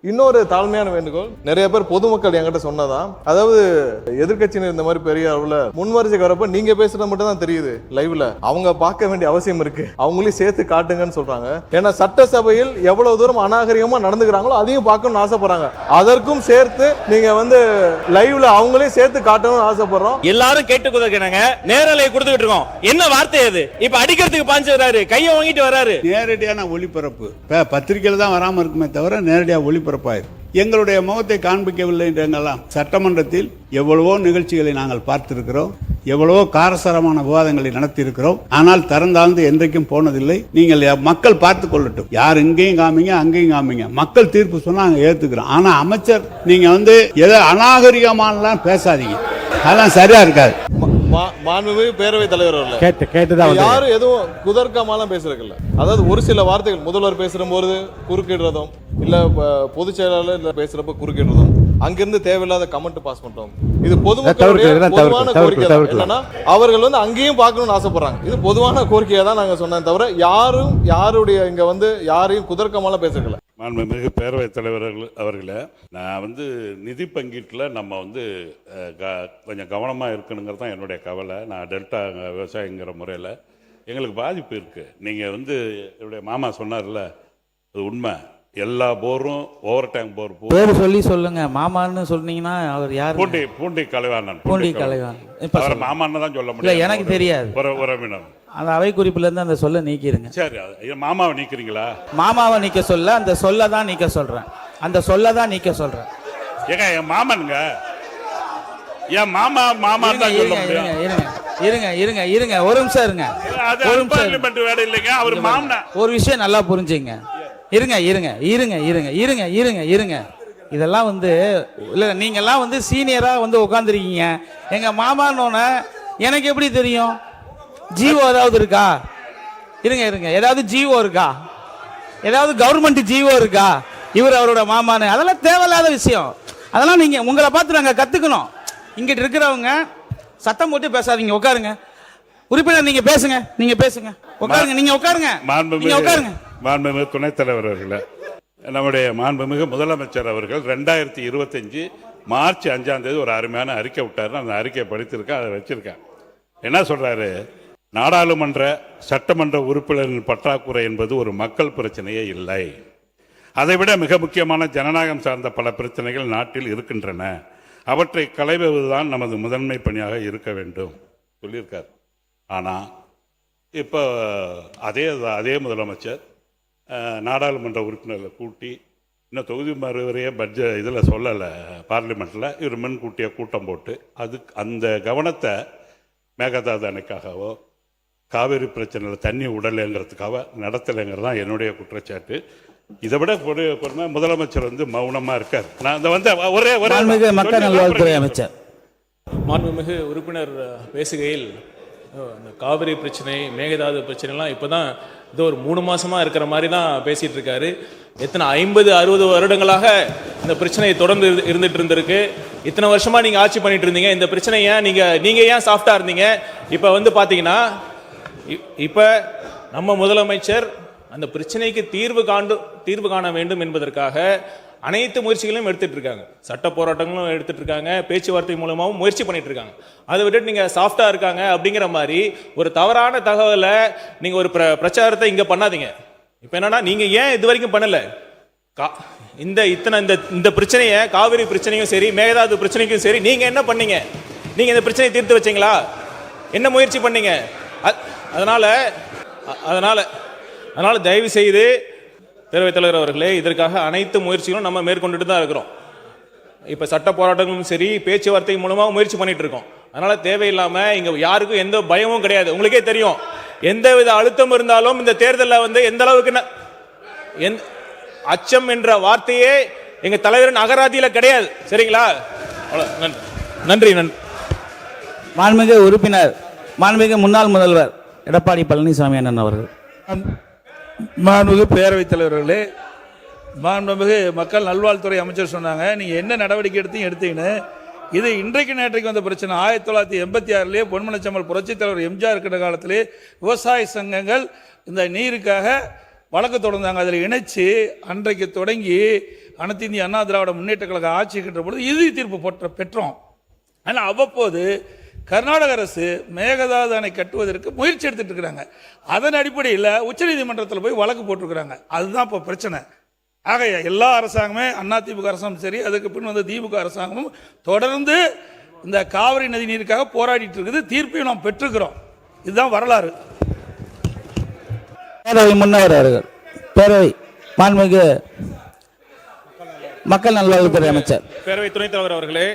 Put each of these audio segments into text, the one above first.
இன்னொரு தாழ்மையான வேண்டுகோள், நிறைய பேர் பொதுமக்கள் என்கிட்ட சொன்னதான், அதாவது எதிர்கட்சியினர் இந்த மாதிரி பெரிய அளவுல முன்வரிசைக்கு வரப்ப நீங்க பேசுறது மட்டும் தான் தெரியுது லைவ்ல, அவங்க பார்க்க வேண்டிய அவசியம் இருக்கு, அவங்களையும் சேர்த்து காட்டுங்கன்னு சொல்றாங்க. ஏன்னா சட்டசபையில் எவ்வளவு தூரம் அநாகரிகமா நடந்துக்கிறாங்களோ அதையும் பார்க்கணும்னு ஆசைப்படுறாங்க. அதற்கும் சேர்த்து நீங்க லைவ்ல அவங்களையும் சேர்த்து காட்டணும்னு ஆசைப்படுறோம். எல்லாரும் கேட்டுக்கொள்ளுங்க, நேரலை கொடுத்துட்டு இருக்கோம். என்ன வார்த்தை அது? இப்ப அடிக்கிறதுக்கு பாஞ்சு வராரு, கையை வாங்கிட்டு வராரு. நேரடியான ஒளிபரப்பு பத்திரிகையில தான் வராம இருக்குமே தவிர நேரடியாக ஒளிபரப்பாயிரு. எங்களுடைய முகத்தை காண்பிக்கவில்லை என்றெல்லாம் சட்டமன்றத்தில் எவ்வளவோ நிகழ்ச்சிகளை நாங்கள் பார்த்திருக்கிறோம், எவ்வளவோ காரசாரமான விவாதங்களை நடத்தியிருக்கிறோம். ஆனால் திறந்தாழ்ந்து என்றைக்கும் போனதில்லை. நீங்கள் மக்கள் பார்த்து கொள்ளட்டும், யார் இங்கேயும் காமிங்க அங்கேயும் காமிங்க, மக்கள் தீர்ப்பு சொன்னா நாங்கள் ஏத்துக்கிறோம். ஆனா அமைச்சர் நீங்க எதை அநாகரிகமானலாம் பேசாதீங்க, அதெல்லாம் சரியா இருக்காது. மாண்புமிகு பேரவைத் தலைவர் அவர்கள் யாரும் எதுவும் குதர்க்கமாலாம் பேசுறதில்ல. அதாவது ஒரு சில வார்த்தைகள் முதல்வர் பேசுற போது குறுக்கிடுறதும், இல்ல பொதுச் செயலாளர் பேசுறப்ப குறுக்கிடுறதும், அங்கிருந்து தேவையில்லாத கமெண்ட் பாஸ் பண்றோம். இது பொதுமக்களுடைய பொதுவான கோரிக்கை தான். என்னன்னா அவர்கள் அங்கேயும் பார்க்கணும்னு ஆசைப்படுறாங்க. இது பொதுவான கோரிக்கையை தான் நாங்க சொன்னோம் தவிர யாருடைய இங்க யாரையும் குதர்க்கமாலாம் பேசல. மாண்புமிகு பேரவைத் தலைவர் அவர்களே, நான் நிதி பங்கீட்டில் நம்ம கொஞ்சம் கவனமாக இருக்கணுங்கிறது தான் என்னுடைய கவலை. நான் டெல்டா விவசாயிங்கிற முறையில் எங்களுக்கு பாதிப்பு இருக்குது. நீங்கள் என்னுடைய மாமா சொன்னார்ல, அது உண்மை. எல்லா போரும் ஓவர் டேங்க் போர் சொல்லி சொல்லுங்க. மாமான்னு சொன்னீங்கன்னா அவர் யார்? பூண்டி கலைவாணன். பூண்டி கலைவாணன் இப்ப மாமான்னு தான் சொல்ல முடியும், எனக்கு தெரியாது. உறவினர் அந்த அவை குறிப்புல இருந்து அந்த சொல்ல நீக்கிருங்க. சரி, மாமாவை நீக்கிறீங்களா? மாமாவை நீக்க சொல்ல அந்த சொல்ல தான் நீக்க சொல்றேன். அந்த சொல்ல தான் நீக்க சொல்றேன். ஏங்க என் மாமனுங்க, என் மாமா தான் சொல்ல முடியும். இருங்க ஒரு நிமிஷம் இருங்க. ஒரு நிமிஷம் வேலை இல்லைங்க, அவர் மாமனா. ஒரு விஷயம் நல்லா புரிஞ்சுங்க. இருங்க. இதெல்லாம் இல்ல, நீங்க எல்லாம் சீனியரா உட்காந்துருக்கீங்க. எங்க மாமான்னு எனக்கு எப்படி தெரியும்? ஜிஓ ஏதாவது இருக்கா? இருங்க, ஏதாவது ஜிஓ இருக்கா? ஏதாவது கவர்மெண்ட் ஜிஓ இருக்கா? இவர் அவரோட மாமான்னு, அதெல்லாம் தேவையில்லாத விஷயம். அதெல்லாம் நீங்க உங்களை பார்த்து நாங்க கத்துக்கணும். இங்கிட்டு இருக்கிறவங்க சத்தம் போட்டு பேசாதீங்க, உட்காருங்க. உறுப்பினர் நீங்க பேசுங்க, உட்காருங்க. மாண்புமிகு துணைத் தலைவர் அவர்களே, நம்முடைய மாண்புமிகு முதலமைச்சர் அவர்கள் 2025 மார்ச் 5ஆம் தேதி ஒரு அருமையான அறிக்கை விட்டாரு. அந்த அறிக்கையை படித்திருக்கேன், அதை வச்சிருக்கேன். என்ன சொல்றாரு? நாடாளுமன்ற சட்டமன்ற உறுப்பினரின் பற்றாக்குறை என்பது ஒரு மக்கள் பிரச்சனையே இல்லை, அதைவிட மிக முக்கியமான ஜனநாயகம் சார்ந்த பல பிரச்சனைகள் நாட்டில் இருக்கின்றன, அவற்றை களைவதுதான் நமது முதன்மை பணியாக இருக்க வேண்டும் சொல்லியிருக்கார். ஆனால் இப்போ அதே முதலமைச்சர் நாடாளுமன்ற உறுப்பினர்களை கூட்டி இன்னும் தொகுதி மறுவரையே பட்ஜெட் இதில் சொல்லலை, பார்லிமெண்ட்டில் இவர் முன்கூட்டிய கூட்டம் போட்டு அந்த கவனத்தை மேகதாது அணைக்காகவோ காவிரி பிரச்சனையில் தண்ணி உடலைங்கிறதுக்காக நடத்தலைங்கிறது தான் என்னுடைய குற்றச்சாட்டு. இதை விட முதலமைச்சர் மௌனமாக இருக்கார். நான் ஒரே மக்கள் நல்வாழ்வுத்துறை அமைச்சர் மாண்புமிகு உறுப்பினர் பேசுகையில் இந்த காவிரி பிரச்சனை, மேகதாது பிரச்சனைலாம் இப்போ தான் இது ஒரு 3 மாதமாக இருக்கிற மாதிரி தான் பேசிகிட்டு இருக்காரு. எத்தனை 50-60 வருடங்களாக இந்த பிரச்சனை தொடர்ந்து இருந்துட்டு இருந்திருக்கு. இத்தனை வருஷமாக நீங்கள் ஆட்சி பண்ணிட்டு இருந்தீங்க. இந்த பிரச்சனை ஏன் நீங்கள் ஏன் சாஃப்டாக இருந்தீங்க? இப்போ பார்த்தீங்கன்னா இப்போ நம்ம முதலமைச்சர் அந்த பிரச்சனைக்கு தீர்வு காண வேண்டும் என்பதற்காக அனைத்து முயற்சிகளையும் எடுத்துட்டு இருக்காங்க. சட்ட போராட்டங்களும் எடுத்துட்டு இருக்காங்க, பேச்சுவார்த்தை மூலமாகவும் முயற்சி பண்ணிட்டு இருக்காங்க. அதை விட்டுட்டு நீங்க சாஃப்டா இருக்காங்க அப்படிங்கிற மாதிரி ஒரு தவறான தகவலை நீங்க ஒரு பிரச்சாரத்தை இங்க பண்ணாதீங்க. இப்ப என்னன்னா, நீங்க ஏன் இது வரைக்கும் பண்ணல? இந்த பிரச்சனையை, காவிரி பிரச்சனையும் சரி, மேகதாது பிரச்சனைக்கும் சரி, நீங்க என்ன பண்ணீங்க? நீங்க இந்த பிரச்சனையை தீர்த்து வச்சீங்களா? என்ன முயற்சி பண்ணீங்க? அதனால தயவு செய்து பேரவைத் தலைவர் அவர்களே, இதற்காக அனைத்து முயற்சிகளும் நம்ம மேற்கொண்டுட்டு தான் இருக்கிறோம். இப்போ சட்ட போராட்டங்களும் சரி, பேச்சுவார்த்தை மூலமாக முயற்சி பண்ணிட்டு இருக்கோம். அதனால தேவையில்லாமல் இங்கே யாருக்கும் எந்த பயமும் கிடையாது. உங்களுக்கே தெரியும், எந்தவித அழுத்தம் இருந்தாலும் இந்த தேர்தலில் எந்த அளவுக்கு அச்சம் என்ற வார்த்தையே எங்கள் தலைவரின் அகராதியில் கிடையாது. சரிங்களா? நன்றி. மாண்புமிகு உறுப்பினர், மாண்புமிகு முன்னாள் முதல்வர் எடப்பாடி பழனிசாமி அண்ணன் அவர்கள். மாண்புமிகு பேரவைத் தலைவர்களே, மாண்புமிகு மக்கள் நல்வாழ்வுத்துறை அமைச்சர் சொன்னாங்க, நீங்கள் என்ன நடவடிக்கை எடுத்தீங்கன்னு. இது இன்றைக்கு நேற்றைக்கு வந்த பிரச்சனை. 1986 பொன்மனச்செம்மல் புரட்சித் தலைவர் எம்ஜிஆர் இருக்கிற காலத்திலே விவசாய சங்கங்கள் இந்த நீருக்காக வழக்கு தொடர்ந்தாங்க. அதில் இணைச்சு அன்றைக்கு தொடங்கி அனைத்து இந்திய அண்ணா திராவிட முன்னேற்ற கழக ஆட்சி இருக்கின்ற பொழுது இறுதி தீர்ப்பு பெற்றோம். ஆனால் அவ்வப்போது கர்நாடக அரசு மேகதாது அணை கட்டுவதற்கு முயற்சி எடுத்துட்டு இருக்கிறாங்க. அதன் அடிப்படையில் உச்சநீதிமன்றத்தில் போய் வழக்கு போட்டிருக்கிறாங்க. அதுதான் இப்போ பிரச்சனை. ஆக எல்லா அரசாங்கமே அதிமுக அரசாங்கம் சரி, அதுக்கு பின் வந்து திமுக அரசாங்கமும் தொடர்ந்து இந்த காவிரி நதி நீருக்காக போராடிட்டு இருக்குது. தீர்ப்பையும் நாம் பெற்றுக்கிறோம். இதுதான் வரலாறு. பேரவை முன்னவர் அவர்கள், பேரவை மாண்புமிகு மக்கள் நல்வாழ்வுத்துறை அமைச்சர். பேரவை துணைத் தலைவர் அவர்களே,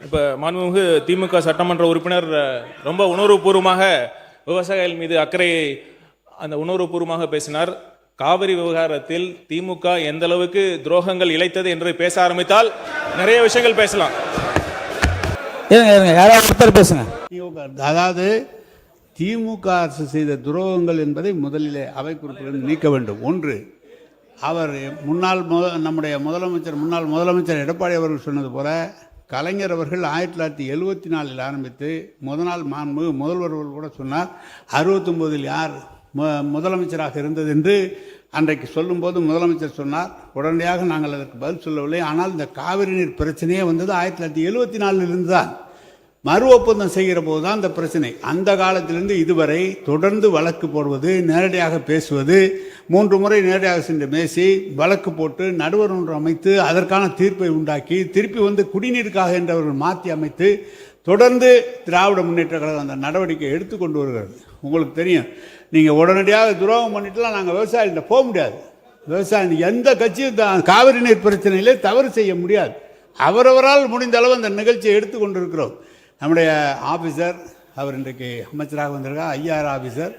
இப்போ மாண்புமிகு திமுக சட்டமன்ற உறுப்பினர் ரொம்ப உணர்வுபூர்வமாக விவசாயிகள் மீது அக்கறையை அந்த உணர்வுபூர்வமாக பேசினார். காவிரி விவகாரத்தில் திமுக எந்த அளவுக்கு துரோகங்கள் இழைத்தது என்று பேச ஆரம்பித்தால் நிறைய விஷயங்கள் பேசலாம். யாராவது பேசுங்க. அதாவது திமுக அரசு செய்த துரோகங்கள் என்பதை முதலிலே அவை குறிப்பிலிருந்து நீக்க வேண்டும். ஒன்று, அவர் நம்முடைய முன்னாள் முதலமைச்சர் எடப்பாடி அவர்கள் சொன்னது போல கலைஞர் அவர்கள் 1974 ஆரம்பித்து முதல் முதல்வர் கூட சொன்னார் 69 யார் முதலமைச்சராக இருந்தது என்று அன்றைக்கு சொல்லும்போது முதலமைச்சர் சொன்னார். உடனடியாக நாங்கள் அதற்கு பதில் சொல்லவில்லை. ஆனால் இந்த காவிரி நீர் பிரச்சனையே வந்தது 1974 தான். மறு ஒப்பந்தம் செய்கிற போது தான் இந்த பிரச்சனை. அந்த காலத்திலிருந்து இதுவரை தொடர்ந்து வழக்கு போடுவது, நேரடியாக பேசுவது, 3 முறை நேரடியாக சென்று பேசி வழக்கு போட்டு நடுவர் ஒன்று அமைத்து அதற்கான தீர்ப்பை உண்டாக்கி திருப்பி வந்து குடிநீருக்காக என்றவர்கள் மாற்றி அமைத்து தொடர்ந்து திராவிட முன்னேற்ற கழகம் அந்த நடவடிக்கை எடுத்துக்கொண்டு வருகிறது. உங்களுக்கு தெரியும், நீங்கள் உடனடியாக துரோகம் பண்ணிட்டுலாம் நாங்கள் விவசாயிகிட்ட போக முடியாது. விவசாயி எந்த கட்சியும் காவிரி நீர் பிரச்சனையிலே தவறு செய்ய முடியாது. அவரவரால் முடிந்த அளவு அந்த நிகழ்ச்சியை எடுத்துக்கொண்டு இருக்கிறோம். நம்முடைய ஆஃபீஸர் அவர் இன்றைக்கு அமைச்சராக வந்திருக்கார், ஐஆர் ஆஃபீஸர்,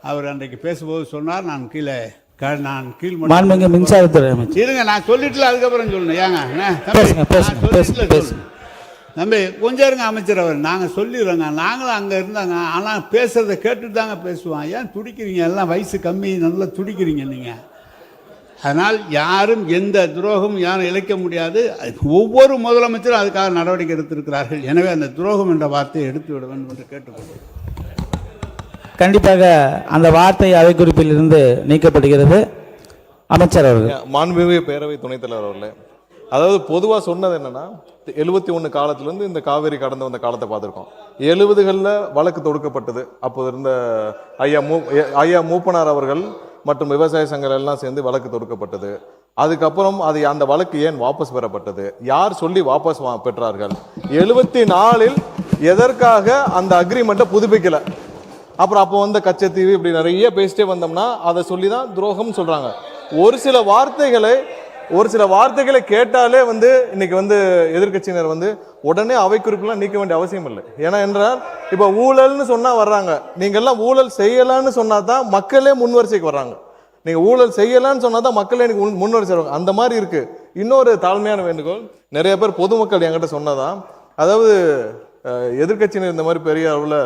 அவர் அன்றைக்கு பேசும்போது சொன்னார், நான் கீழ் மின்சாரத்துறை அமைச்சர் இருங்க, நான் சொல்லிட்டுல அதுக்கப்புறம் சொல்லணும். ஏங்க தம்பி கொஞ்சம் இருங்க அமைச்சர், அவர் நாங்கள் சொல்லிடுறோங்க, நாங்களும் அங்கே இருந்தாங்க. ஆனால் பேசுகிறத கேட்டுட்டு தாங்க பேசுவான். ஏன் துடிக்கிறீங்க? எல்லாம் வயசு கம்மி, நல்லா துடிக்கிறீங்க நீங்கள். அதனால் யாரும் எந்த துரோகமும் யாரும் இழைக்க முடியாது. ஒவ்வொரு முதலமைச்சரும் அதுக்காக நடவடிக்கை எடுத்திருக்கிறார்கள். எனவே அந்த துரோகம் என்ற வார்த்தையை எடுத்து விட வேண்டும் என்று கேட்டுக்கொள்கிறேன். கண்டிப்பாக அந்த வார்த்தை அவை குறிப்பில் இருந்து நீக்கப்படுகிறது. அமைச்சர் அவர்கள். மாண்புமிகு பேரவை துணைத் தலைவர் அவர்களே, அதாவது பொதுவாக சொன்னது என்னன்னா 71 காலத்திலேருந்து இந்த காவேரி கடந்து வந்த காலத்தை பார்த்துருக்கோம். 70களில் வழக்கு தொடுக்கப்பட்டது. அப்போது இருந்த ஐயா மூப்பனார் அவர்கள் மற்றும் விவசாய சங்கங்கள் எல்லாம் சேர்ந்து வழக்கு தொடுக்கப்பட்டது. அதுக்கப்புறம் அந்த வழக்கு ஏன் வாபஸ் பெறப்பட்டது, யார் சொல்லி வாபஸ் பெற்றார்கள், 74ல் எதற்காக அந்த அக்ரிமெண்ட்டை புதுப்பிக்கல, அப்புறம் அப்போ வந்த கச்சத்தீவு, இப்படி நிறைய பேசிட்டே வந்தோம்னா அதை சொல்லி தான் துரோகம் சொல்றாங்க. ஒரு சில வார்த்தைகளை கேட்டாலே இன்னைக்கு எதிர்க்கட்சியினர் உடனே அவை குறிப்பெல்லாம் நீக்க வேண்டிய அவசியம் இல்லை. ஏன்னா என்றால் இப்ப ஊழல்னு சொன்னா வர்றாங்க, நீங்க எல்லாம் ஊழல் செய்யலான்னு சொன்னா தான் மக்களே முன்வரிசைக்கு வர்றாங்க. நீங்க ஊழல் செய்யலான்னு சொன்னா தான் மக்களே எனக்கு முன்வரிசை வருவாங்க. அந்த மாதிரி இருக்கு. இன்னொரு தாழ்மையான வேண்டுகோள், நிறைய பேர் பொதுமக்கள் என்கிட்ட சொன்னதான், அதாவது எதிர்க்கட்சியினர் இந்த மாதிரி பெரிய அளவுல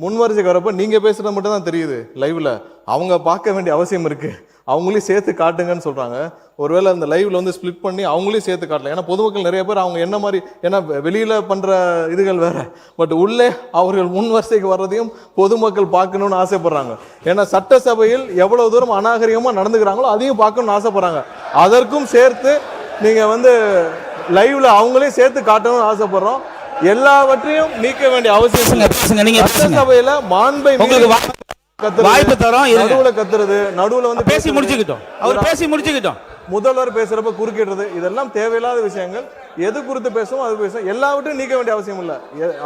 முன்வரிசைக்கு வரப்ப நீங்க பேசுறது மட்டும் தான் தெரியுது லைவ்ல. அவங்க பார்க்க வேண்டிய அவசியம் இருக்கு. அவங்களையும் சேர்த்து காட்டுங்கன்னு சொல்றாங்க. ஒருவேளை அந்த லைவ்ல ஸ்பிளிட் பண்ணி அவங்களையும் சேர்த்து காட்டல. ஏன்னா பொதுமக்கள் நிறைய பேர் அவங்க என்ன மாதிரி, ஏன்னா வெளியில பண்ற இதுகள் வேற, பட் உள்ளே அவர்கள் முன்வரிசைக்கு வர்றதையும் பொதுமக்கள் பார்க்கணும்னு ஆசைப்படுறாங்க. ஏன்னா சட்டசபையில் எவ்வளவு தூரம் அநாகரிகமா நடந்துக்கிறாங்களோ அதையும் பார்க்கணும்னு ஆசைப்படுறாங்க. அதற்கும் சேர்த்து நீங்க லைவ்ல அவங்களையும் சேர்த்து காட்டணும்னு ஆசைப்படுறோம். எல்லாவற்றையும் நீக்க வேண்டிய அவசியம் சபையில மாண்பை வாய்ப்பு தரோம். நடுவுல கத்துறது, நடுவுல பேசி முடிச்சுக்கிட்டோம், அவர் பேசி முடிச்சுக்கிட்டோம், முதல்வர் பேசுறப்ப குறுக்கிடுறது, இதெல்லாம் தேவையில்லாத விஷயங்கள். எது குறித்து பேசுவோம் அது பேசுவோம். எல்லாவற்றையும் நீக்க வேண்டிய அவசியம் இல்லை.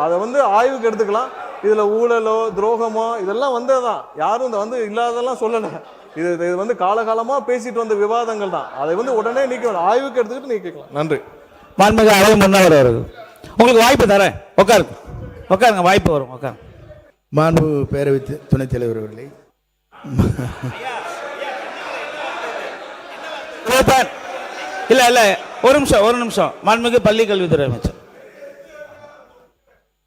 அதை ஆய்வுக்கு எடுத்துக்கலாம். இதுல ஊழலோ துரோகமோ இதெல்லாம் வந்ததுதான். யாரும் இல்லாததெல்லாம் சொல்லல. இது காலகாலமா பேசிட்டு வந்த விவாதங்கள் தான். அதை உடனே நீக்க வேண்டாம், ஆய்வுக்கு எடுத்துக்கிட்டு நீக்கலாம். நன்றி. மாண்புமிகு அவை முன்னவர் அவர்கள், உங்களுக்கு வாய்ப்பு தரேன், உட்காருங்க, வாய்ப்பு வரும், உட்காருங்க. மாண்பு பேரவை துணைத் தலைவர் அவர்களே, இல்ல ஒரு நிமிஷம் மாண்புமிகு பள்ளி கல்வித்துறை அமைச்சர்.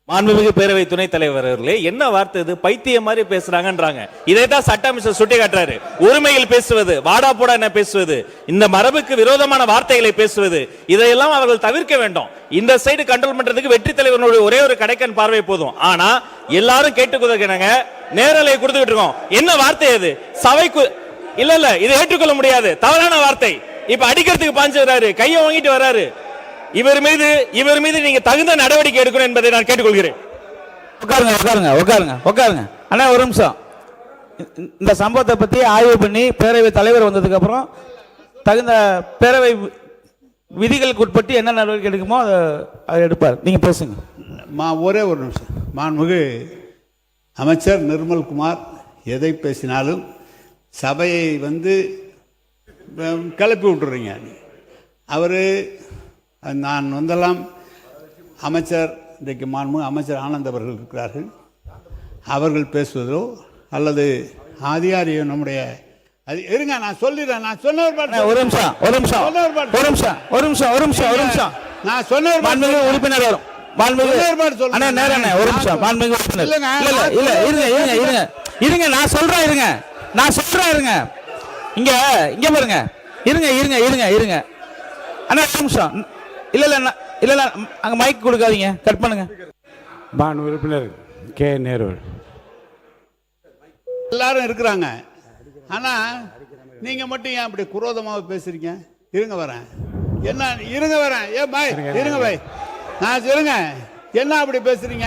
மாண்புமிகு பேரவை துணைத் தலைவர் அவர்களே, என்ன வார்த்தை இது? பைத்தியம் மாதிரி பேசுறாங்கன்றாங்க. இதைத்தான் சட்ட அமைச்சர் சுட்டி காட்டுறாரு. உரிமையில் பேசுவது, வாடா போடா என்ன பேசுவது, இந்த மரபுக்கு விரோதமான வார்த்தைகளை பேசுவது, இதையெல்லாம் அவர்கள் தவிர்க்க வேண்டும். இந்த சைடு கண்ட்ரோல் பண்றதுக்கு வெற்றி தலைவர்களுடைய ஒரே ஒரு கடைக்கன் பார்வை போதும். ஆனா எல்லாரும் கேட்டுக்கொள்கிறாங்க, நேரலை கொடுத்துக்கிட்டு இருக்கோம். என்ன வார்த்தை அது? இல்ல இல்ல இதை ஏற்றுக்கொள்ள முடியாது, தவறான வார்த்தை. இப்ப அடிக்கிறதுக்கு பாஞ்சுறாரு, கையை வாங்கிட்டு வராரு. இவர் மீது நீங்க தகுந்த நடவடிக்கை எடுக்கணும் என்பதை நான் கேட்டுக்கொள்கிறேன். உட்காருங்க உட்காருங்க உட்காருங்க உட்காருங்க. அண்ணா ஒரு நிமிஷம். இந்த சம்பவத்தை பத்தி ஆய்வு பண்ணி பேரவை தலைவர் வந்ததுக்கு அப்புறம் தகுந்த பேரவை விதிகளுக்கு உட்பட்டு என்ன நடவடிக்கை எடுக்குமோ அதை எடுப்பார். நீங்க பேசுங்க. ஒரே ஒரு நிமிஷம். மாண்புமிகு அமைச்சர் நிர்மல்குமார் எதை பேசினாலும் சபையை கிளப்பி விட்டுறீங்க. அவர் நான் வந்தெல்லாம் அமைச்சர் இன்றைக்கு மாண்புமிகு அமைச்சர் ஆனந்த் அவர்கள் இருக்கிறார்கள். அவர்கள் பேசுவதோ அல்லது அதிகாரியோ நம்முடைய இருங்க, நான் சொல்லிடுறேன். நான் சொன்னவர் ஒரு நிமிஷம் ஒரு நிமிஷம் ஒரு நிமிஷம் ஒரு நிமிஷம் ஒரு நிமிஷம் ஒரு நிமிஷம் ஒரு நிமிஷம் நான் சொன்னவர் உறுப்பினர் வரும். இருங்க நான் சொல்றேன். இருங்க இங்க இங்க பாருங்க. இருங்க அண்ணா ஒரு நிமிஷம். இல்ல அங்க மைக் கொடுக்காதீங்க, கட் பண்ணுங்க. உறுப்பினர் கே நேரு எல்லாரும் இருக்கிறாங்க. ஆனா நீங்க மட்டும் ஏன் அப்படி குரோதமாக பேசுறீங்க? இருங்க வரேன். என்ன இருங்க வரேன். ஏன் பாய் இருங்க பாய், நான் சொல்லுங்க. என்ன அப்படி பேசுறீங்க?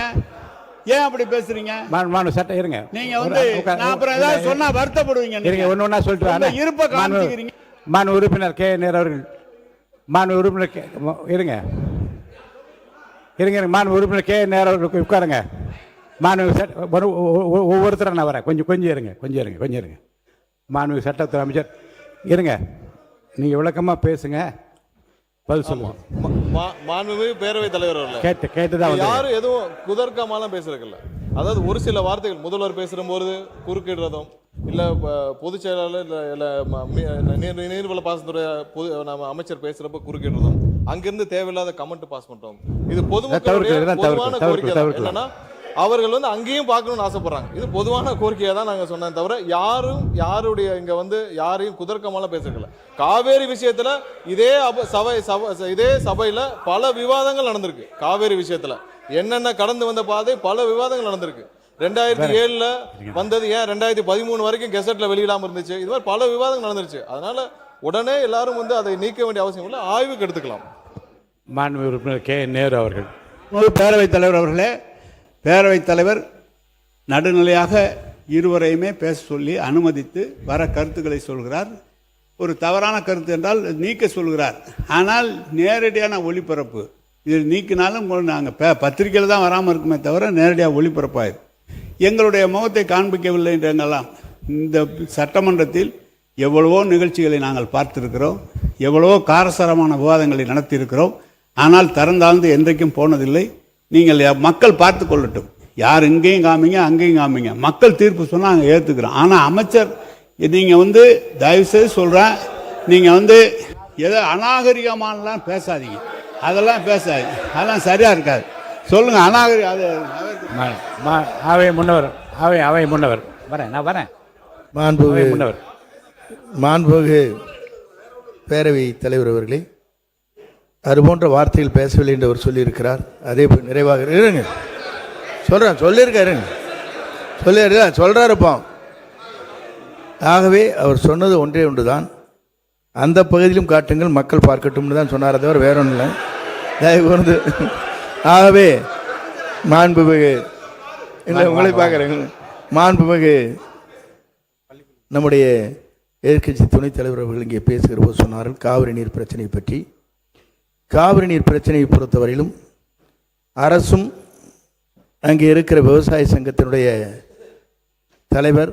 ஏன் அப்படி பேசுறீங்க? சட்டம் இருங்க. நீங்க நான் அப்புறம் ஏதாவது சொன்னா வருத்தப்படுவீங்க. இருங்க, ஒண்ணு சொல்லிட்டு இருப்ப காமிக்கிறீங்க. உறுப்பினர் கே நேரு அவர்கள் உறுப்பினர் இருங்க உறுப்பினர் கே நேரு அவர்கள் உட்காருங்க. ஒவ்வொருத்தரும் நான் வரேன். கொஞ்சம் இருங்க. மாண்புமிகு சட்டத்துறை அமைச்சர் இருங்க, நீங்க விளக்கமா பேசுங்க, பதில் சொல்லுவோம். மாண்புமிகு பேரவைத் தலைவர் அவர்களே, கேட்டுதான் யாரும் எதுவும் குதர்க்கமாலாம் பேசுறதில்ல. அதாவது ஒரு சில வார்த்தைகள் முதல்வர் பேசும்போது குறுக்கிடுறதும் இல்ல பொதுச் செயலாளர் இல்ல நீர்வள பாசனத்துறை நம்ம அமைச்சர் பேசுறப்ப குறுக்கிடுறதும் அங்கிருந்து தேவையில்லாத கமெண்ட் பாஸ் பண்றோம். இது பொதுவான கோரிக்கை. என்னன்னா அவர்கள் அங்கேயும் பார்க்கணும்னு ஆசைப்படுறாங்க. இது பொதுவான கோரிக்கையை தான் நாங்க சொன்னோம் தவிர யாருடைய இங்க யாரையும் குதர்க்கமால பேசல. காவேரி விஷயத்துல இதே சபையில பல விவாதங்கள் நடந்திருக்கு. காவேரி விஷயத்துல என்னென்ன கடந்து வந்த பாதை பல விவாதங்கள் நடந்திருக்கு. 2007 வந்தது ஏன் 2013 வரைக்கும் கெசட்ல வெளியிடாம இருந்துச்சு. இது மாதிரி பல விவாதங்கள் நடந்துருச்சு. அதனால உடனே எல்லாரும் அதை நீக்க வேண்டிய அவசியம் இல்லை, ஆய்வுக்கு எடுத்துக்கலாம். மாண்புமிகு உறுப்பினர் கே நேரு அவர்கள். பேரவைத் தலைவர் அவர்களே, பேரவைத் தலைவர் நடுநிலையாக இருவரையுமே பேச சொல்லி அனுமதித்து வர கருத்துக்களை சொல்கிறார். ஒரு தவறான கருத்து என்றால் நீக்க சொல்கிறார். ஆனால் நேரடியான ஒளிபரப்பு இது நீக்கினாலும் நாங்கள் பத்திரிகையில் தான் வராமல் இருக்குமே தவிர நேரடியாக ஒளிபரப்பாயிரு. எங்களுடைய முகத்தை காண்பிக்கவில்லை என்றெல்லாம் இந்த சட்டமன்றத்தில் எவ்வளவோ நிகழ்ச்சிகளை நாங்கள் பார்த்திருக்கிறோம், எவ்வளவோ காரசாரமான விவாதங்களை நடத்தியிருக்கிறோம். ஆனால் திறந்தாழ்ந்து என்றைக்கும் போனதில்லை. நீங்கள் மக்கள் பார்த்து கொள்ளட்டும். யார் இங்கேயும் காமிங்க அங்கேயும் காமிங்க, மக்கள் தீர்ப்பு சொன்னால் நாங்கள் ஏற்றுக்கிறோம். ஆனால் அமைச்சர் நீங்கள் தயவுசெய்து சொல்கிறேன், நீங்கள் ஏதோ அநாகரிகமானலாம் பேசாதீங்க. அதெல்லாம் பேசாதீங்க, அதெல்லாம் சரியாக இருக்காது. சொல்லுங்க அநாகரிகம். அது அவை முன்னவர் வரேன், நான் வரேன். மாண்புமிகு பேரவை தலைவர் அவர்களே, அதுபோன்ற வார்த்தைகள் பேசவில்லை என்று அவர் சொல்லியிருக்கிறார். அதே போல் நிறைவாக இருங்க சொல்றாருப்பா. ஆகவே அவர் சொன்னது ஒன்றே ஒன்று தான், அந்த பகுதியிலும் காட்டுங்கள், மக்கள் பார்க்கட்டும்னு தான் சொன்னார், தவிர வேற ஒன்றும் இல்லை. தயவு ஆகவே மாண்புமிகு இல்லை உங்களை பார்க்குறேங்க. மாண்புமிகு நம்முடைய எதிர்க்கட்சி துணைத் தலைவர் அவர்கள் இங்கே பேசுகிற போது சொன்னார்கள் காவிரி நீர் பிரச்சனை பற்றி. காவிரி நீர் பிரச்சனையை பொறுத்தவரையிலும் அரசும் அங்கே இருக்கிற விவசாய சங்கத்தினுடைய தலைவர்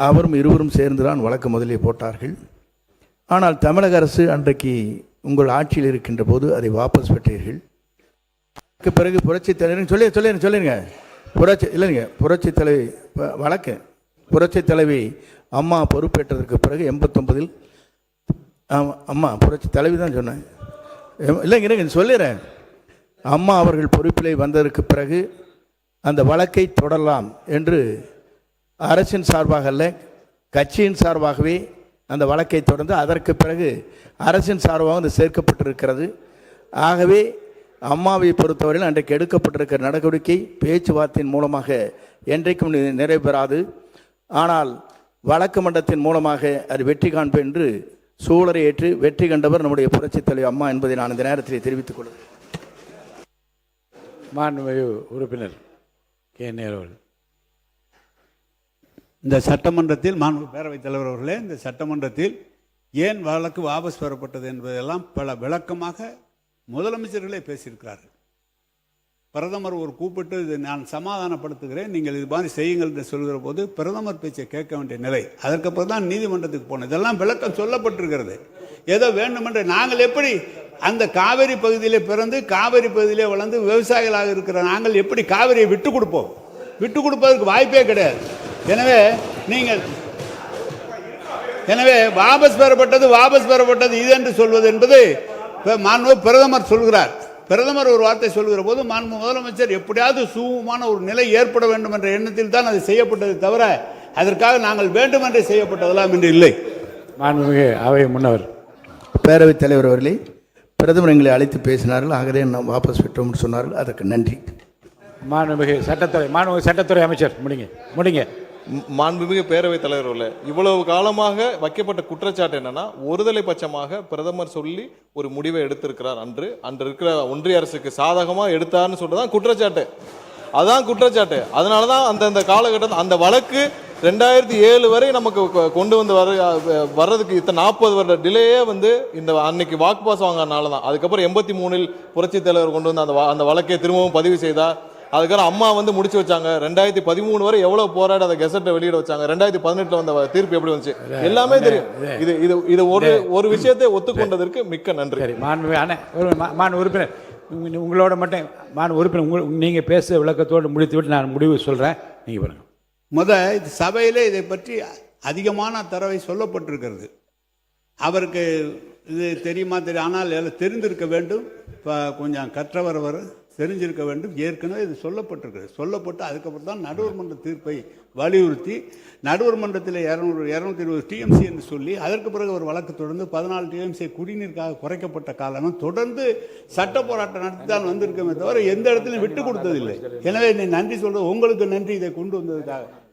அவரும் இருவரும் சேர்ந்துதான் வழக்கு முதலே போட்டார்கள். ஆனால் தமிழக அரசு அன்றைக்கு உங்கள் ஆட்சியில் இருக்கின்ற போது அதை வாபஸ் பெற்றீர்கள். பிறகு புரட்சி தலைவர் சொல்லிருங்க புரட்சி தலைவி வழக்கு புரட்சி தலைவி அம்மா பொறுப்பேற்றதற்கு பிறகு 89 அம்மா புரட்சி தலைவி தான் சொன்னேன். இல்லைங்க சொல்லிடுறேன். அம்மா அவர்கள் பொறுப்பிலே வந்ததற்கு பிறகு அந்த வழக்கை தொடரலாம் என்று அரசின் சார்பாக அல்ல, கட்சியின் சார்பாகவே அந்த வழக்கை தொடர்ந்து அதற்கு பிறகு அரசின் சார்பாக அது சேர்க்கப்பட்டிருக்கிறது. ஆகவே அம்மாவை பொறுத்தவரையில் அன்றைக்கு எடுக்கப்பட்டிருக்கிற நடவடிக்கை பேச்சுவார்த்தையின் மூலமாக என்றைக்கும் நிறைவேறாது. ஆனால் வழக்கு மன்றத்தின் மூலமாக அது வெற்றி காண்பேன் என்று சூழலை ஏற்று வெற்றி கண்டவர் நம்முடைய புரட்சித் தலைவர் அம்மா என்பதை நான் இந்த நேரத்தில் தெரிவித்துக் கொள்கிறேன். மாண்புமிகு உறுப்பினர் கே நேரு அவர்கள். இந்த சட்டமன்றத்தில் மாண்பு பேரவைத் தலைவர் அவர்களே, இந்த சட்டமன்றத்தில் ஏன் வழக்கு வாபஸ் பெறப்பட்டது என்பதெல்லாம் பல விளக்கமாக முதலமைச்சர்களே பேசியிருக்கிறார்கள். பிரதமர் ஒரு கூப்பிட்டு இது நான் சமாதானப்படுத்துகிறேன், நீங்கள் இது மாதிரி செய்யுங்கள் என்று சொல்கிற போது பிரதமர் பேச்சை கேட்க வேண்டிய நிலை. அதற்கப்புறம் தான் நீதிமன்றத்துக்கு போனோம். இதெல்லாம் விளக்கம் சொல்லப்பட்டிருக்கிறது. ஏதோ வேண்டுமென்று நாங்கள் எப்படி அந்த காவிரி பகுதியிலே பிறந்து காவிரி பகுதியிலே வளர்ந்து விவசாயிகளாக இருக்கிற நாங்கள் எப்படி காவிரியை விட்டு கொடுப்போம்? விட்டு கொடுப்பதற்கு வாய்ப்பே கிடையாது. எனவே வாபஸ் பெறப்பட்டது இது என்று சொல்வது என்பது மாண்பு பிரதமர் சொல்கிறார். பிரதமர் ஒரு வார்த்தை சொல்கிற போது மாண்பு முதலமைச்சர் எப்படியாவது சுமூகமான ஒரு நிலை ஏற்பட வேண்டும் என்ற எண்ணத்தில் தான் அது செய்யப்பட்டது தவிர அதற்காக நாங்கள் வேண்டுமென்றே செய்யப்பட்டதெல்லாம் என்று இல்லை. மாண்புமிகு அவை முன்னவர். பேரவைத் தலைவர் அவர்களே, பிரதமர் எங்களை அழைத்து பேசினார்கள், ஆகவே நாம் வாபஸ் பெற்றோம் என்று சொன்னார்கள். அதற்கு நன்றி. மாண்புமிகு சட்டத்துறை அமைச்சர் முடிங்க. மாண்புமிகு பேரவைத் தலைவர்களே, இவ்வளவு காலமாக வைக்கப்பட்ட குற்றச்சாட்டு என்னன்னா, ஒருதலை பட்சமாக பிரதமர் சொல்லி ஒரு முடிவை எடுத்திருக்கிறார். அன்று இருக்கிற ஒன்றிய அரசுக்கு சாதகமாக எடுத்தார்னு சொல்றதுதான் குற்றச்சாட்டு. அதான் குற்றச்சாட்டு. அதனால தான் அந்த காலகட்டம் அந்த வழக்கு 2007 வரை நமக்கு கொண்டு வந்து வர்றதுக்கு இத்தனை 40 வருட டிலேயே இந்த அன்னைக்கு வாக்கு பாஸ் வாங்கினால தான். அதுக்கப்புறம் 83 புரட்சித் தலைவர் கொண்டு வந்து அந்த வழக்கை திரும்பவும் பதிவு செய்தார். அதுக்கப்புறம் அம்மா முடிச்சு வச்சாங்க. 2013 வரை எவ்வளவு போராடி அந்த கெசட்டை வெளியிட வச்சாங்க. 2018 வந்த தீர்ப்பு எப்படி வந்துச்சு எல்லாமே தெரியும். இது ஒரு விஷயத்தை ஒத்துக்கொண்டதற்கு மிக்க நன்றி. மாண்பு உறுப்பினர், உங்களோட மட்டும் உறுப்பினர் நீங்க பேச விளக்கத்தோடு முடித்துவிட்டு நான் முடிவு சொல்றேன். நீங்க பாருங்க. சபையிலே இதை பற்றி அதிகமான தரவை சொல்லப்பட்டிருக்கிறது. அவருக்கு இது தெரியுமா தெரியும், ஆனால் தெரிந்திருக்க வேண்டும். கொஞ்சம் கற்றவர் தெரிஞ்சிருக்க வேண்டும். ஏற்கனவே இது சொல்லப்பட்டு அதுக்கப்புறம் தான் நடுவர் மன்ற தீர்ப்பை வலியுறுத்தி நடுவர் மன்றத்தில் 220 டிஎம்சி என்று சொல்லி அதற்கு பிறகு ஒரு வழக்கு தொடர்ந்து 14 டிஎம்சி குடிநீருக்காக குறைக்கப்பட்ட காலம் தொடர்ந்து சட்ட போராட்டம் நடத்தி தான் வந்திருக்கமே தவிர எந்த இடத்துலையும் விட்டு கொடுத்ததில்லை. எனவே நன்றி சொல்றது உங்களுக்கு நன்றி, இதை கொண்டு வந்ததுக்காக.